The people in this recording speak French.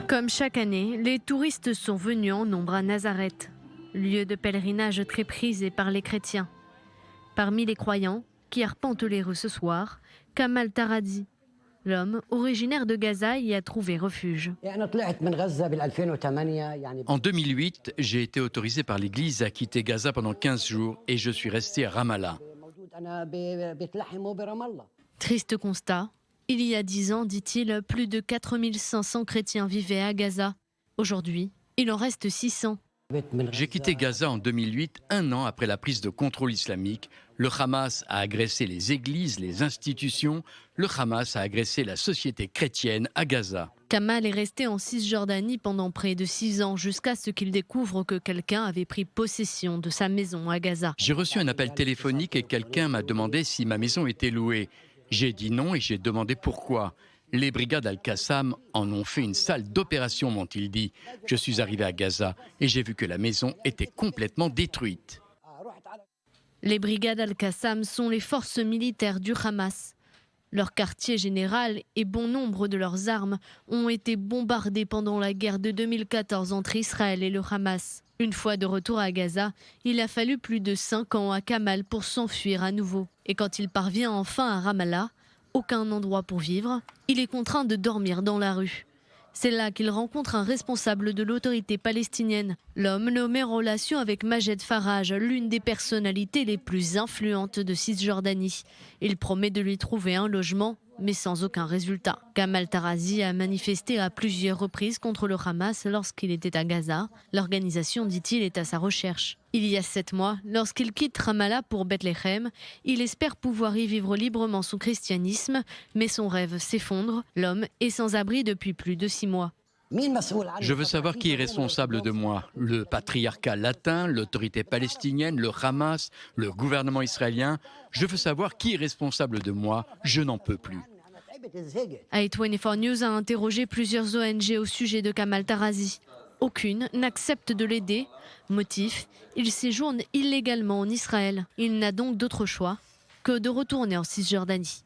Comme chaque année, les touristes sont venus en nombre à Nazareth, lieu de pèlerinage très prisé par les chrétiens. Parmi les croyants qui arpentent les rues ce soir, Kamal Taradi. L'homme, originaire de Gaza, y a trouvé refuge. En 2008, j'ai été autorisé par l'Église à quitter Gaza pendant 15 jours et je suis resté à Ramallah. Triste constat. Il y a 10 ans, dit-il, plus de 4500 chrétiens vivaient à Gaza. Aujourd'hui, il en reste 600. J'ai quitté Gaza en 2008, un an après la prise de contrôle islamique. Le Hamas a agressé les églises, les institutions. Le Hamas a agressé la société chrétienne à Gaza. Kamal est resté en Cisjordanie pendant près de 6 ans jusqu'à ce qu'il découvre que quelqu'un avait pris possession de sa maison à Gaza. J'ai reçu un appel téléphonique et quelqu'un m'a demandé si ma maison était louée. J'ai dit non et j'ai demandé pourquoi. Les brigades Al-Qassam en ont fait une salle d'opération, m'ont-ils dit. Je suis arrivé à Gaza et j'ai vu que la maison était complètement détruite. Les brigades Al-Qassam sont les forces militaires du Hamas. Leur quartier général et bon nombre de leurs armes ont été bombardés pendant la guerre de 2014 entre Israël et le Hamas. Une fois de retour à Gaza, il a fallu plus de 5 ans à Kamal pour s'enfuir à nouveau. Et quand il parvient enfin à Ramallah, aucun endroit pour vivre, il est contraint de dormir dans la rue. C'est là qu'il rencontre un responsable de l'autorité palestinienne. L'homme le met en relation avec Majed Faraj, l'une des personnalités les plus influentes de Cisjordanie. Il promet de lui trouver un logement, mais sans aucun résultat. Kamal Taradi a manifesté à plusieurs reprises contre le Hamas lorsqu'il était à Gaza. L'organisation, dit-il, est à sa recherche. Il y a 7 mois, lorsqu'il quitte Ramallah pour Bethléem, il espère pouvoir y vivre librement son christianisme, mais son rêve s'effondre. L'homme est sans abri depuis plus de 6 mois. Je veux savoir qui est responsable de moi. Le patriarcat latin, l'autorité palestinienne, le Hamas, le gouvernement israélien. Je veux savoir qui est responsable de moi. Je n'en peux plus. i24 News a interrogé plusieurs ONG au sujet de Kamal Taradi. Aucune n'accepte de l'aider. Motif, il séjourne illégalement en Israël. Il n'a donc d'autre choix que de retourner en Cisjordanie.